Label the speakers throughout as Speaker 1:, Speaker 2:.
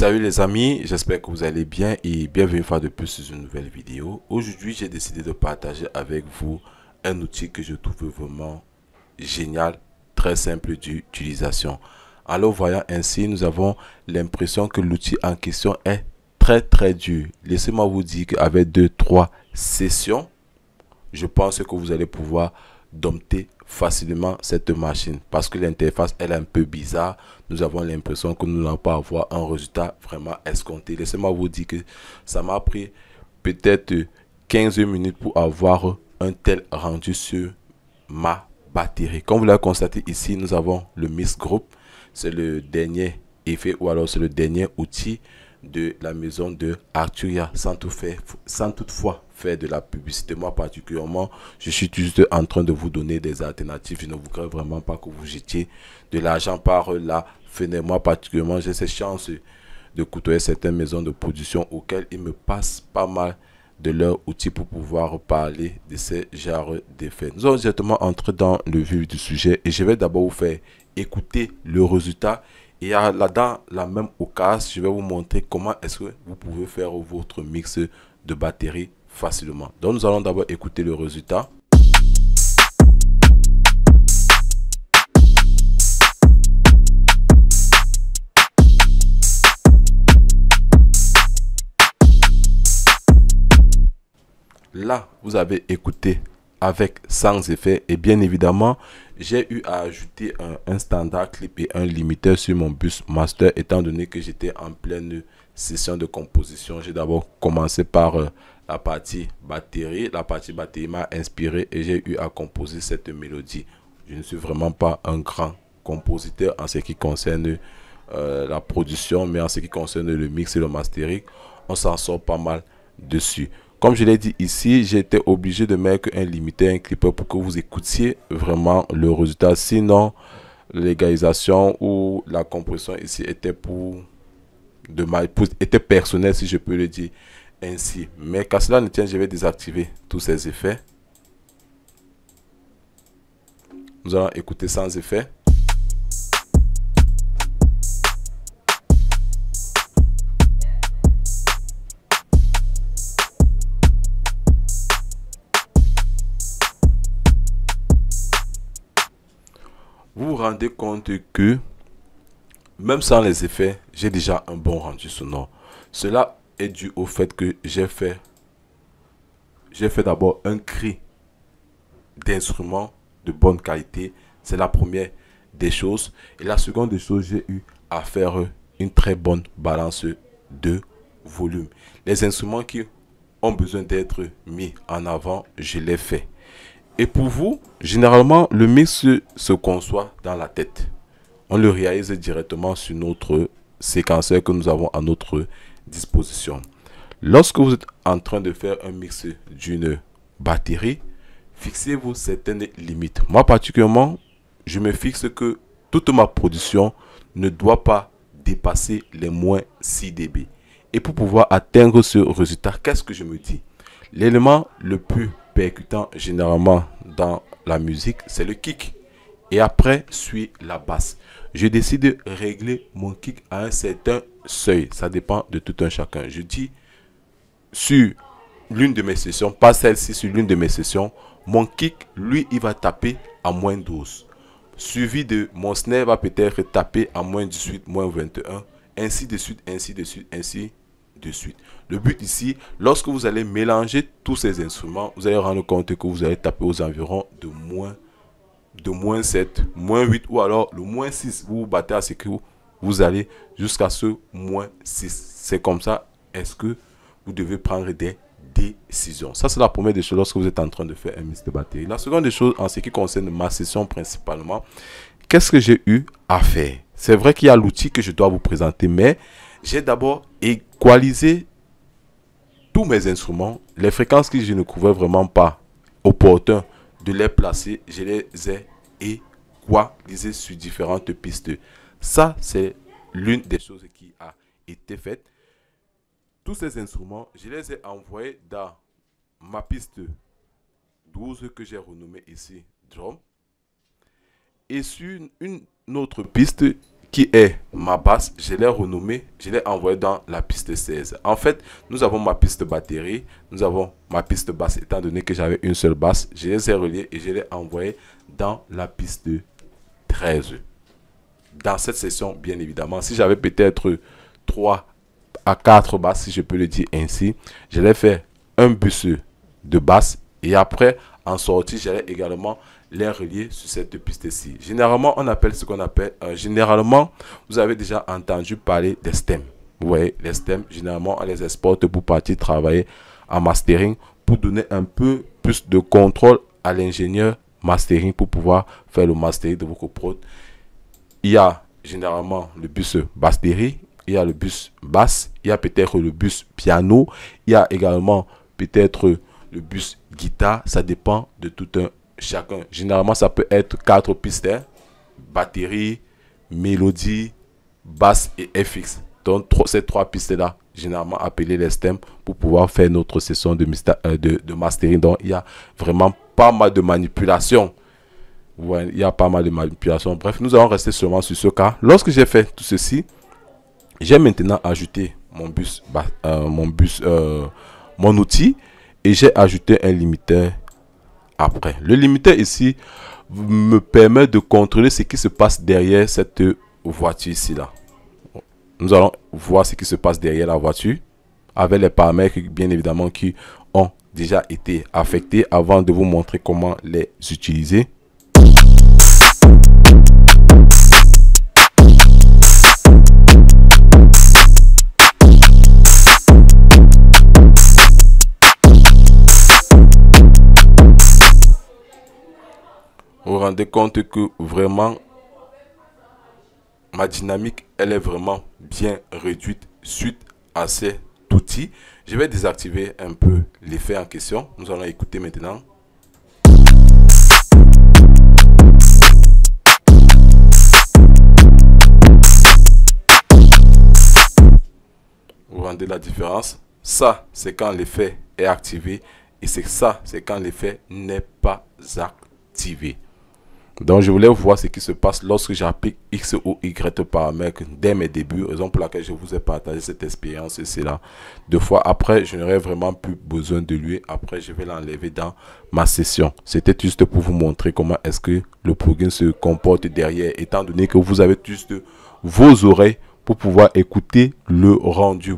Speaker 1: Salut les amis, j'espère que vous allez bien et bienvenue une fois de plus sur une nouvelle vidéo. Aujourd'hui, j'ai décidé de partager avec vous un outil que je trouve vraiment génial, très simple d'utilisation. Alors voyant ainsi, nous avons l'impression que l'outil en question est très dur. Laissez-moi vous dire qu'avec 2-3 sessions, je pense que vous allez pouvoir dompter facilement cette machine parce que l'interface elle est un peu bizarre. Nous avons l'impression que nous n'allons pas avoir un résultat vraiment escompté. Laissez-moi vous dire que ça m'a pris peut-être 15 minutes pour avoir un tel rendu sur ma batterie. Comme vous l'avez constaté ici, nous avons le Mix Group. C'est le dernier effet ou alors c'est le dernier outil de la maison de Arturia sans toutefois faire de la publicité. Moi particulièrement, je suis juste en train de vous donner des alternatives. Je ne voudrais vraiment pas que vous jetiez de l'argent par la fenêtre. Moi particulièrement, j'ai cette chance de côtoyer certaines maisons de production auxquelles ils me passent pas mal de leurs outils pour pouvoir parler de ces genres d'effets. Nous allons directement entrer dans le vif du sujet et je vais d'abord vous faire écouter le résultat. Et là, dans la même occasion, je vais vous montrer comment est-ce que vous pouvez faire votre mix de batterie facilement. Donc, nous allons d'abord écouter le résultat. Là, vous avez écouté avec sans effet et bien évidemment, j'ai eu à ajouter un standard clip et un limiteur sur mon bus master étant donné que j'étais en pleine session de composition. J'ai d'abord commencé par la partie batterie. La partie batterie m'a inspiré et j'ai eu à composer cette mélodie. Je ne suis vraiment pas un grand compositeur en ce qui concerne la production, mais en ce qui concerne le mix et le mastering, on s'en sort pas mal dessus. Comme je l'ai dit ici, j'étais obligé de mettre un limiteur, un clipper pour que vous écoutiez vraiment le résultat. Sinon, l'égalisation ou la compression ici était était personnelle, si je peux le dire ainsi. Mais qu'à cela ne tienne, je vais désactiver tous ces effets. Nous allons écouter sans effet. Vous vous rendez compte que même sans les effets, j'ai déjà un bon rendu sonore. Cela est dû au fait que j'ai fait d'abord un cri d'instrument de bonne qualité. C'est la première des choses. Et la seconde des choses, j'ai eu à faire une très bonne balance de volume. Les instruments qui ont besoin d'être mis en avant, je les fais. Et pour vous, généralement, le mix se conçoit dans la tête. On le réalise directement sur notre séquenceur que nous avons à notre disposition. Lorsque vous êtes en train de faire un mix d'une batterie, fixez-vous certaines limites. Moi particulièrement, je me fixe que toute ma production ne doit pas dépasser les moins 6 dB. Et pour pouvoir atteindre ce résultat, qu'est-ce que je me dis? L'élément le plus percutant généralement dans la musique, c'est le kick. Et après, suit la basse. Je décide de régler mon kick à un certain seuil. Ça dépend de tout un chacun. Je dis sur l'une de mes sessions, pas celle-ci, sur l'une de mes sessions, mon kick, lui, il va taper à moins 12. Suivi de mon snare va peut-être taper à moins 18, moins 21, ainsi de suite, ainsi de suite, ainsi de suite. Le but ici, lorsque vous allez mélanger tous ces instruments, vous allez rendre compte que vous allez taper aux environs de moins 7, moins 8 ou alors le moins 6. Vous vous battez à ce que vous allez jusqu'à ce moins 6. C'est comme ça, est-ce que vous devez prendre des décisions. Ça, c'est la première des choses lorsque vous êtes en train de faire un mix de batterie. La seconde des choses, en ce qui concerne ma session principalement, qu'est-ce que j'ai eu à faire? C'est vrai qu'il y a l'outil que je dois vous présenter, mais j'ai d'abord équalisé tous mes instruments, les fréquences que je ne trouvais vraiment pas opportun de les placer, je les ai équalisées sur différentes pistes. Ça, c'est l'une des choses qui a été faite. Tous ces instruments, je les ai envoyés dans ma piste 12 que j'ai renommée ici Drum. Et sur une autre piste qui est ma basse, je l'ai renommée, je l'ai envoyé dans la piste 16. En fait, nous avons ma piste batterie, nous avons ma piste basse, étant donné que j'avais une seule basse, je les ai reliés et je l'ai envoyé dans la piste 13. Dans cette session, bien évidemment, si j'avais peut-être 3 à 4 basses, si je peux le dire ainsi, je l'ai fait un bus de basse et après, en sortie, j'allais également les relier sur cette piste-ci. Généralement, on appelle ce qu'on appelle, généralement, vous avez déjà entendu parler des stems. Vous voyez, les stems, généralement, on les exporte pour partir travailler en mastering, pour donner un peu plus de contrôle à l'ingénieur mastering, pour pouvoir faire le mastering de vos prod. Il y a généralement le bus batterie, il y a le bus basse, il y a peut-être le bus piano, il y a également peut-être le bus guitare. Ça dépend de tout un chacun. Généralement, ça peut être 4 pistes, hein? Batterie, mélodie, basse et FX. Donc, ces 3 pistes-là, généralement appelées les stems, pour pouvoir faire notre session de mastering. Donc, il y a vraiment pas mal de manipulations. Ouais, il y a pas mal de manipulations. Bref, nous allons rester seulement sur ce cas. Lorsque j'ai fait tout ceci, j'ai maintenant ajouté mon outil, et j'ai ajouté un limiteur après. Le limiteur ici me permet de contrôler ce qui se passe derrière cette voiture ici là. Nous allons voir ce qui se passe derrière la voiture avec les paramètres bien évidemment qui ont déjà été affectés avant de vous montrer comment les utiliser. Vous vous rendez compte que vraiment ma dynamique, elle est vraiment bien réduite suite à cet outil. Je vais désactiver un peu l'effet en question. Nous allons écouter maintenant. Vous rendez la différence? Ça, c'est quand l'effet est activé, et c'est quand l'effet n'est pas activé. Donc, je voulais voir ce qui se passe lorsque j'applique X ou Y paramètres dès mes débuts, raison pour laquelle je vous ai partagé cette expérience ici là. 2 fois après, je n'aurai vraiment plus besoin de lui. Après, je vais l'enlever dans ma session. C'était juste pour vous montrer comment est-ce que le plugin se comporte derrière, étant donné que vous avez juste vos oreilles pour pouvoir écouter le rendu.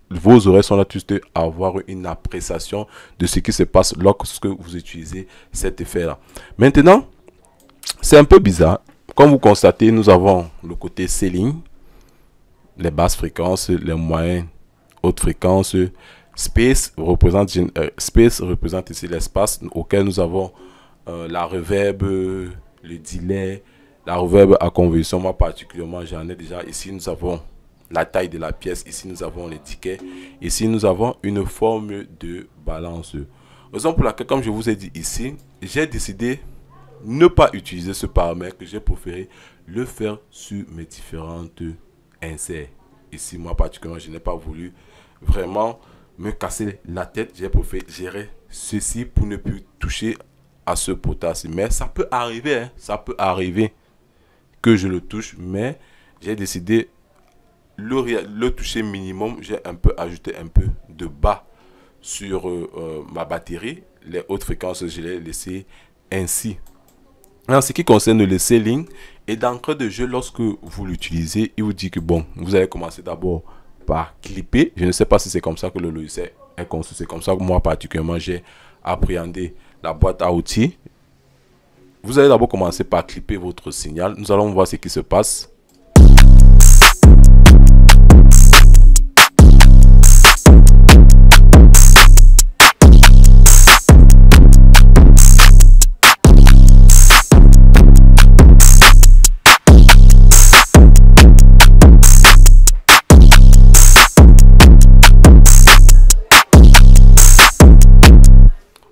Speaker 1: Vos oreilles sont là juste à avoir une appréciation de ce qui se passe lorsque vous utilisez cet effet là. Maintenant, c'est un peu bizarre. Comme vous constatez, nous avons le côté ceiling, les basses fréquences, les moyennes, hautes fréquences. Space représente ici l'espace auquel nous avons la reverb, le delay, la reverb à convolution. Moi particulièrement, j'en ai déjà. Ici, nous avons la taille de la pièce. Ici, nous avons les tickets. Ici, nous avons une forme de balance. Raison pour laquelle, comme je vous ai dit ici, j'ai décidé ne pas utiliser ce paramètre, que j'ai préféré le faire sur mes différentes inserts. Ici, moi particulièrement, je n'ai pas voulu vraiment me casser la tête. J'ai préféré gérer ceci pour ne plus toucher à ce potasse. Mais ça peut arriver, hein, ça peut arriver que je le touche, mais j'ai décidé le toucher minimum. J'ai un peu ajouté un peu de bas sur ma batterie. Les hautes fréquences, je les ai laissées ainsi. En ce qui concerne le ceiling et d'encre de jeu, lorsque vous l'utilisez, il vous dit que bon, vous allez commencer d'abord par clipper. Je ne sais pas si c'est comme ça que le logiciel est conçu. C'est comme ça que moi particulièrement j'ai appréhendé la boîte à outils. Vous allez d'abord commencer par clipper votre signal. Nous allons voir ce qui se passe.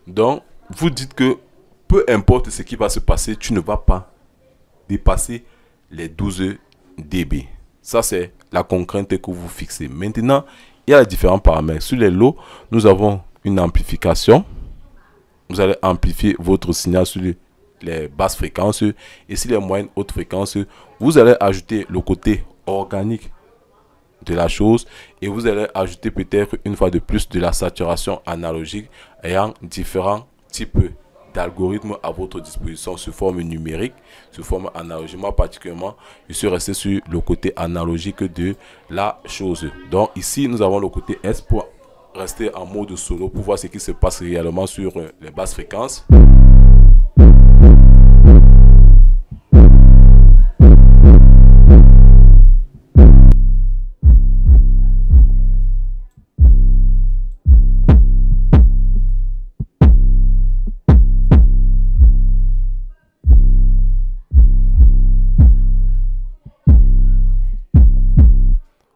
Speaker 1: Donc, vous dites que peu importe ce qui va se passer, tu ne vas pas dépasser les 12 dB. Ça, c'est la contrainte que vous fixez. Maintenant, il y a les différents paramètres. Sur les lots, nous avons une amplification. Vous allez amplifier votre signal sur le les basses fréquences. Ici les moyennes hautes fréquences. Vous allez ajouter le côté organique de la chose et vous allez ajouter peut-être une fois de plus de la saturation analogique ayant différents types d'algorithmes à votre disposition sous forme numérique, sous forme analogique. Moi particulièrement, je suis resté sur le côté analogique de la chose. Donc ici, nous avons le côté S pour rester en mode solo pour voir ce qui se passe réellement sur les basses fréquences.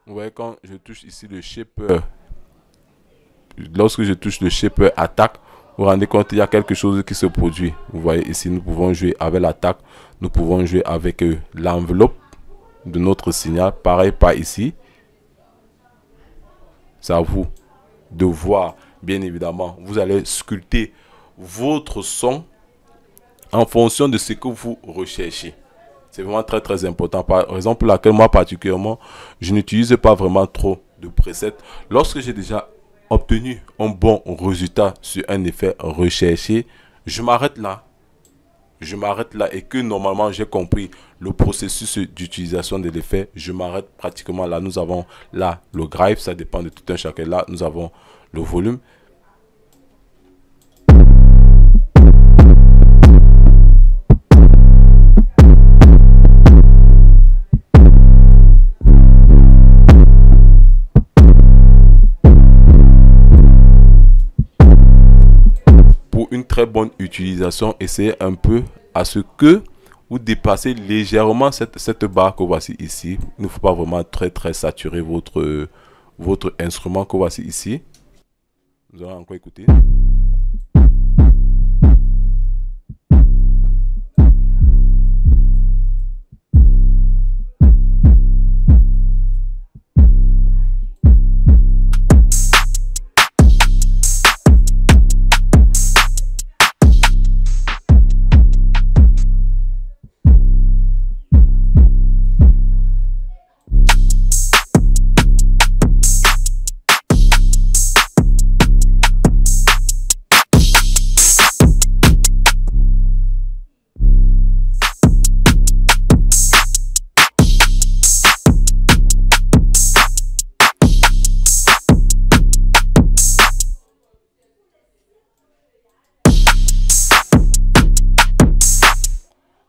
Speaker 1: Vous voyez quand je touche ici le shaper, lorsque je touche le shaper attaque, vous vous rendez compte qu'il y a quelque chose qui se produit. Vous voyez ici, nous pouvons jouer avec l'attaque, nous pouvons jouer avec l'enveloppe de notre signal. Pareil, pas ici. C'est à vous de voir, bien évidemment. Vous allez sculpter votre son en fonction de ce que vous recherchez. C'est vraiment très très important. Par exemple, pour laquelle moi particulièrement, je n'utilise pas vraiment trop de presets. Lorsque j'ai déjà obtenu un bon résultat sur un effet recherché, je m'arrête là. Je m'arrête là et que normalement j'ai compris le processus d'utilisation de l'effet, je m'arrête pratiquement là. Nous avons là le drive, ça dépend de tout un chacun. Là, nous avons le volume. Pour une très bonne utilisation, essayez un peu à ce que vous dépassez légèrement cette barre que voici ici. Il ne faut pas vraiment très saturer votre instrument que voici ici. Nous allons encore écouter.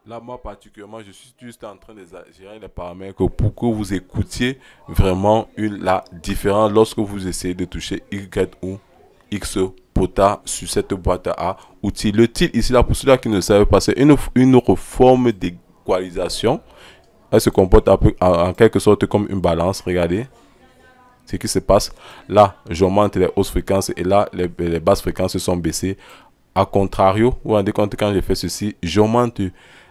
Speaker 1: Là, moi particulièrement, je suis juste en train de gérer les paramètres pour que vous écoutiez vraiment la différence lorsque vous essayez de toucher Y ou X pota sur cette boîte à outils. Le til ici, là, pour ceux qui ne savent pas, c'est une forme d'équalisation. Elle se comporte un peu, en quelque sorte comme une balance. Regardez ce qui se passe. Là, j'augmente les hautes fréquences et là, les basses fréquences sont baissées. A contrario, vous vous rendez compte quand je fais ceci, j'augmente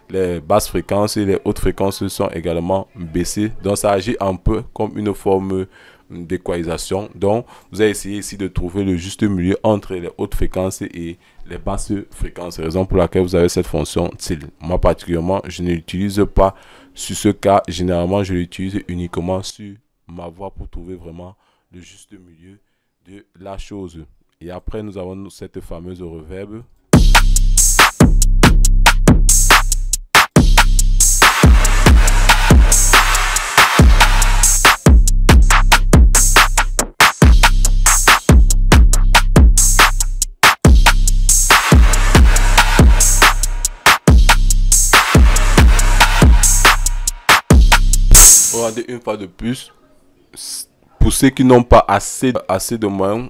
Speaker 1: les basses fréquences et les hautes fréquences sont également baissées. Donc ça agit un peu comme une forme d'équalisation. Donc vous allez essayer ici de trouver le juste milieu entre les hautes fréquences et les basses fréquences. Raison pour laquelle vous avez cette fonction til. Moi particulièrement, je ne l'utilise pas sur ce cas. Généralement, je l'utilise uniquement sur ma voix pour trouver vraiment le juste milieu de la chose. Et après, nous avons cette fameuse reverb. Regardez une fois de plus, pour ceux qui n'ont pas assez de moyens,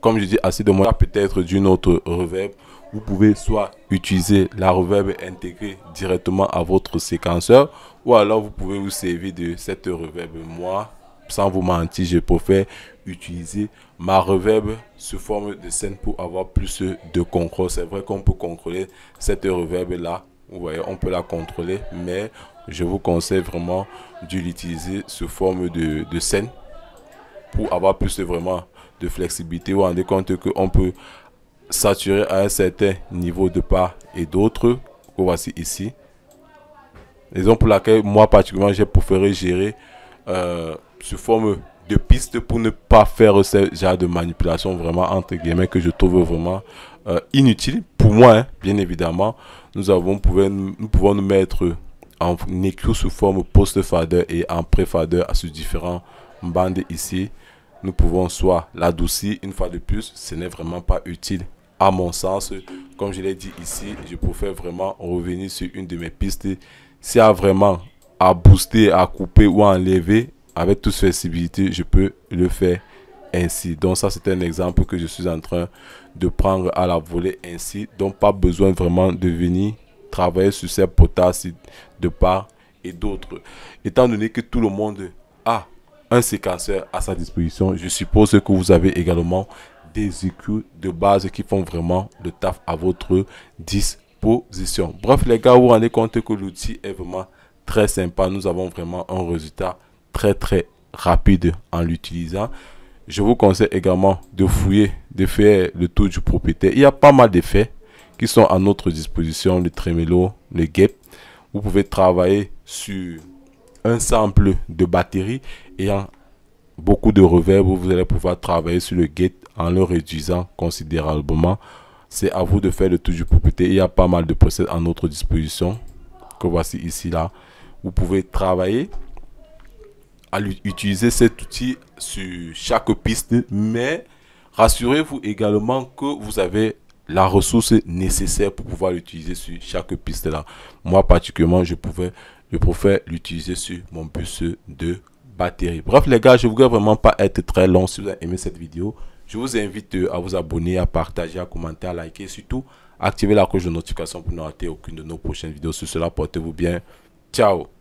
Speaker 1: comme je dis assez de moyens, peut-être d'une autre reverb, vous pouvez soit utiliser la reverb intégrée directement à votre séquenceur, ou alors vous pouvez vous servir de cette reverb. Moi, sans vous mentir, je préfère utiliser ma reverb sous forme de scène pour avoir plus de contrôle. C'est vrai qu'on peut contrôler cette reverb là. Vous voyez, on peut la contrôler, mais je vous conseille vraiment de l'utiliser sous forme de scène pour avoir plus vraiment de flexibilité. Vous vous rendez compte qu'on peut saturer à un certain niveau de part et d'autre, que voici ici. Raison pour laquelle moi particulièrement j'ai préféré gérer sous forme de piste pour ne pas faire ce genre de manipulation vraiment entre guillemets que je trouve vraiment inutile pour moi, hein, bien évidemment. Nous pouvons nous mettre en écrou sous forme post-fader et en pré-fader sur différents bandes ici. Nous pouvons soit l'adoucir une fois de plus, ce n'est vraiment pas utile à mon sens. Comme je l'ai dit ici, je préfère vraiment revenir sur une de mes pistes. S'il y a vraiment à booster, à couper ou à enlever, avec toute flexibilité, je peux le faire ainsi. Donc ça, c'est un exemple que je suis en train de prendre à la volée ainsi. Donc pas besoin vraiment de venir travailler sur ces potasses de part et d'autre. Étant donné que tout le monde a un séquenceur à sa disposition, je suppose que vous avez également des écrous de base qui font vraiment le taf à votre disposition. Bref les gars, vous vous rendez compte que l'outil est vraiment très sympa. Nous avons vraiment un résultat très rapide en l'utilisant. Je vous conseille également de fouiller, de faire le tour du propriétaire. Il y a pas mal d'effets qui sont à notre disposition, le tremolo, le gap. Vous pouvez travailler sur un sample de batterie ayant beaucoup de reverb. Vous allez pouvoir travailler sur le gate en le réduisant considérablement. C'est à vous de faire le tour du propriétaire. Il y a pas mal de presets à notre disposition que voici ici là. Vous pouvez travailler à utiliser cet outil sur chaque piste, mais rassurez-vous également que vous avez la ressource nécessaire pour pouvoir l'utiliser sur chaque piste là. Moi particulièrement, je préfère l'utiliser sur mon bus de batterie. Bref les gars, je ne voudrais vraiment pas être très long. Si vous avez aimé cette vidéo, je vous invite à vous abonner, à partager, à commenter, à liker, surtout activer la cloche de notification pour ne rater aucune de nos prochaines vidéos. Sur cela, portez-vous bien. Ciao.